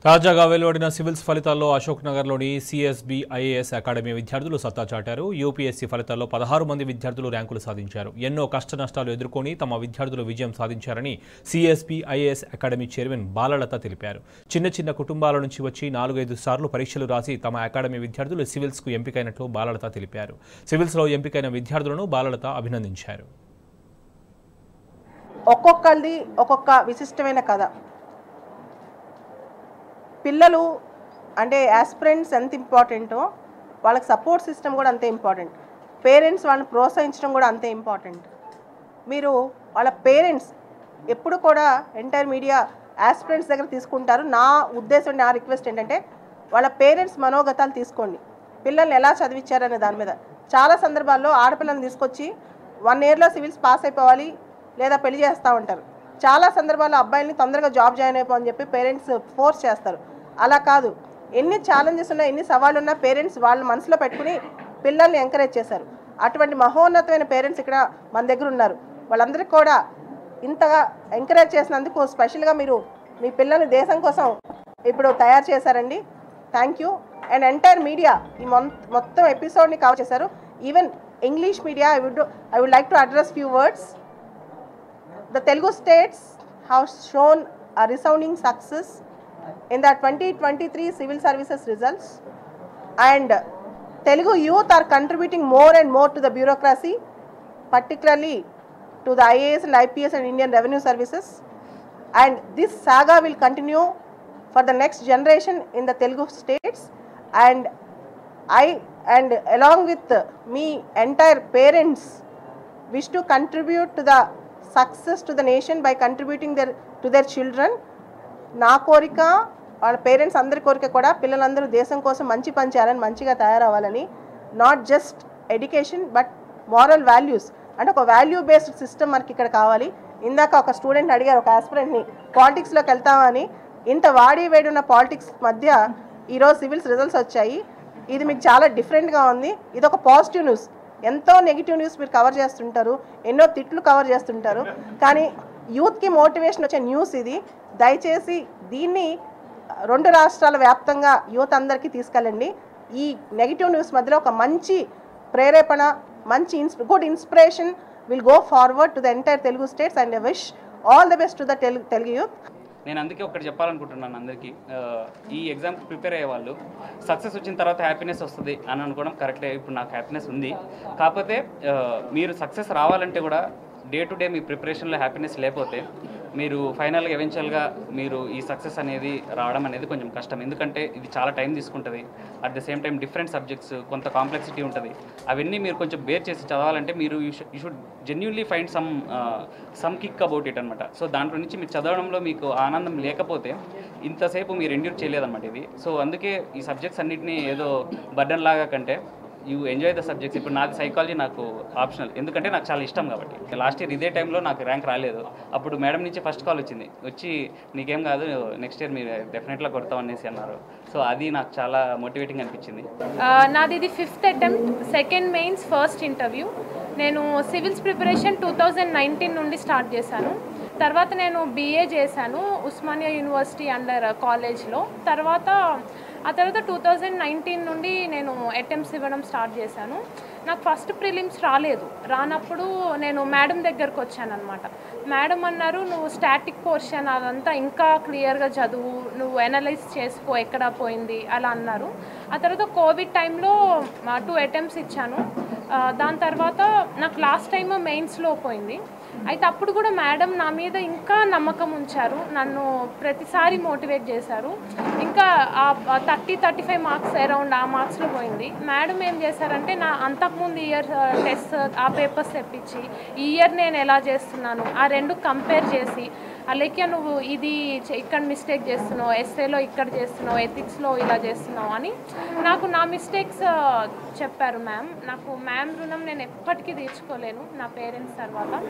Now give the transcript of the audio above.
తాజాగా వెలువడిన సివిల్స్ ఫలితాల్లో అశోక్ నగర్లోని సిఎస్బి ఐఏఎస్ అకాడమీ విద్యార్థులు సత్తా చాటారు. యూపీఎస్సీ ఫలితాల్లో 16 మంది విద్యార్థులు ర్యాంకులు సాధించారు. ఎన్నో కష్టనష్టాలు ఎదుర్కొని తమ విద్యార్థులు విజయం సాధించారని CSB IAS academy chairman Balalatha తెలిపారు. చిన్న చిన్న కుటుంబాల నుంచి వచ్చి 4-5 సార్లు పరీక్షలు రాసి తమ అకాడమీ విద్యార్థులు సివిల్స్కు ఎంపికైనట్లు బాలలత తెలిపారు. సివిల్స్లో ఎంపికైన విద్యార్థులను బాలలత అభినందించారు. ఒక్కొక్కరిది ఒక్కొక్క విశిష్టమైన కథ. పిల్లలు అంటే యాస్పిరెంట్స్ ఎంత ఇంపార్టెంటో వాళ్ళకి సపోర్ట్ సిస్టమ్ కూడా అంతే ఇంపార్టెంట్. పేరెంట్స్ వాళ్ళని ప్రోత్సహించడం కూడా అంతే ఇంపార్టెంట్. మీరు వాళ్ళ పేరెంట్స్ ఎప్పుడు కూడా ఎంటైర్ మీడియా యాస్పిరెంట్స్ దగ్గర తీసుకుంటారు. నా ఉద్దేశం, నా రిక్వెస్ట్ ఏంటంటే వాళ్ళ పేరెంట్స్ మనోగతాలు తీసుకోండి. పిల్లల్ని ఎలా చదివించారనే దాని మీద. చాలా సందర్భాల్లో ఆడపిల్లల్ని తీసుకొచ్చి 1 ఇయర్లో సివిల్స్ పాస్ అయిపోవాలి లేదా పెళ్లి చేస్తూ ఉంటారు. చాలా సందర్భాల్లో అబ్బాయిల్ని తొందరగా జాబ్ జాయిన్ అయిపోవని చెప్పి పేరెంట్స్ ఫోర్స్ చేస్తారు. అలా కాదు. ఎన్ని ఛాలెంజెస్ ఉన్నా, ఎన్ని సవాళ్ళు ఉన్నా పేరెంట్స్ వాళ్ళ మనసులో పెట్టుకుని పిల్లల్ని ఎంకరేజ్ చేశారు. అటువంటి మహోన్నతమైన పేరెంట్స్ ఇక్కడ మన దగ్గర ఉన్నారు. వాళ్ళందరికీ కూడా ఇంతగా ఎంకరేజ్ చేసినందుకు స్పెషల్గా మీరు మీ పిల్లల్ని దేశం కోసం ఇప్పుడు తయారు చేశారండి. Thank you. And entire media ఈ మొత్తం ఎపిసోడ్ని కవర్ చేశారు. Even English media I would like to address few words. The Telugu states have shown a resounding success in the 2023 civil services results, and Telugu youth are contributing more and more to the bureaucracy, particularly to the IAS and IPS and Indian Revenue Services, and this saga will continue for the next generation in the Telugu states. And along with me, entire parents wish to contribute to the success to the nation by contributing to their children. నా కోరిక, వాళ్ళ parents అందరి కోరిక కూడా పిల్లలందరూ దేశం కోసం మంచి పని చేయాలని, మంచిగా తయారవ్వాలని. Not just education but moral values. అంటే ఒక వాల్యూ బేస్డ్ సిస్టమ్ మనకి ఇక్కడ కావాలి. ఇందాక ఒక స్టూడెంట్ అడిగారు, ఒక ఆస్పిరెంట్ని, పాలిటిక్స్లోకి వెళ్తామని. ఇంత వాడి వేడి ఉన్న పాలిటిక్స్ మధ్య ఈరోజు సివిల్స్ రిజల్ట్స్ వచ్చాయి. ఇది మీకు చాలా డిఫరెంట్గా ఉంది. ఇది ఒక పాజిటివ్ న్యూస్. ఎంతో నెగిటివ్ న్యూస్ మీరు కవర్ చేస్తుంటారు, ఎన్నో తిట్లు కవర్ చేస్తుంటారు, కానీ యూత్కి మోటివేషన్ వచ్చే న్యూస్ ఇది. దయచేసి దీన్ని 2 రాష్ట్రాల వ్యాప్తంగా యూత్ అందరికీ తీసుకెళ్ళండి. ఈ నెగిటివ్ న్యూస్ మధ్యలో ఒక మంచి ప్రేరేపణ, మంచి good inspiration will go forward to the entire Telugu states. And I wish all the best to the Telugu youth. నేను అందుకే ఒకటి చెప్పాలనుకుంటున్నాను అందరికీ. ఈ ఎగ్జామ్కి ప్రిపేర్ అయ్యే వాళ్ళు సక్సెస్ వచ్చిన తర్వాత హ్యాపీనెస్ వస్తుంది అని అనుకోవడం కరెక్టే. ఇప్పుడు నాకు హ్యాపీనెస్ ఉంది. కాకపోతే మీరు సక్సెస్ రావాలంటే కూడా డే టు డే మీ ప్రిపరేషన్లో హ్యాపీనెస్ లేకపోతే మీరు ఫైనల్గా ఎవెన్చువల్గా మీరు ఈ సక్సెస్ అనేది రావడం అనేది కొంచెం కష్టం. ఎందుకంటే ఇది చాలా టైం తీసుకుంటుంది. At the same time different subjects, కొంత కాంప్లెక్సిటీ ఉంటుంది. అవన్నీ మీరు కొంచెం బేర్ చేసి చదవాలంటే మీరు you should genuinely find some kick about it అనమాట. సో దాంట్లో నుంచి మీరు చదవడంలో మీకు ఆనందం లేకపోతే ఇంతసేపు మీరు ఎండ్యూర్ చేయలేదన్నమాట ఇది. సో అందుకే ఈ సబ్జెక్ట్స్ అన్నింటినీ ఏదో బర్డన్ లాగా కంటే యూ ఎంజాయ్ ద సబ్జెక్ట్స్. ఇప్పుడు నాకు సైకాలజీ నాకు ఆప్షనల్, ఎందుకంటే నాకు చాలా ఇష్టం కాబట్టి. లాస్ట్ ఇయర్ ఇదే టైంలో నాకు ర్యాంక్ రాలేదు. అప్పుడు మేడం నుంచి ఫస్ట్ కాల్ వచ్చి నీకేం కాదు, నెక్స్ట్ ఇయర్ మీరు డెఫినెట్గా కొడతాం అనేసి అన్నారు. సో అది నాకు చాలా మోటివేటింగ్ అనిపించింది. నాది ఇది 5th attempt, second mains, first interview. నేను సివిల్స్ ప్రిపరేషన్ 2019 నుండి స్టార్ట్ చేశాను. తర్వాత నేను BA చేశాను ఉస్మానియా యూనివర్సిటీ అండర్ కాలేజ్లో. ఆ తర్వాత 2019 నుండి నేను అటెంప్ట్స్ ఇవ్వడం స్టార్ట్ చేశాను. నాకు ఫస్ట్ ప్రిలిమ్స్ రానప్పుడు నేను మేడం దగ్గరకు వచ్చానమాట. మేడం అన్నారు, నువ్వు స్టాటిక్ పోర్షన్ అదంతా ఇంకా క్లియర్గా చదువు, నువ్వు అనలైజ్ చేసుకో ఎక్కడ పోయింది అలా అన్నారు. ఆ తర్వాత కోవిడ్ టైంలో 2 అటెంప్ట్స్ ఇచ్చాను. దాని తర్వాత నాకు లాస్ట్ టైం మెయిన్స్లో పోయింది. అయితే అప్పుడు కూడా మేడం నా మీద ఇంకా నమ్మకం ఉంచారు, నన్ను ప్రతిసారి మోటివేట్ చేశారు. ఇంకా 30-35 మార్క్స్ అరౌండ్ ఆ మార్క్స్లో పోయింది. మేడం ఏం చేశారంటే అంతకుముందు ఇయర్ టెస్ట్ ఆ పేపర్స్ తెప్పించి ఈ ఇయర్ నేను ఎలా చేస్తున్నాను ఆ 2 కంపేర్ చేసి, అలేఖ్య నువ్వు ఇది ఇక్కడ మిస్టేక్ చేస్తున్నావు, ఎస్ఏలో ఇక్కడ చేస్తున్నావు, ఎథిక్స్లో ఇలా చేస్తున్నావు అని నాకు నా మిస్టేక్స్ చెప్పారు మ్యామ్. నాకు మ్యామ్ రుణం నేను ఎప్పటికీ తీర్చుకోలేను నా పేరెంట్స్ తర్వాత.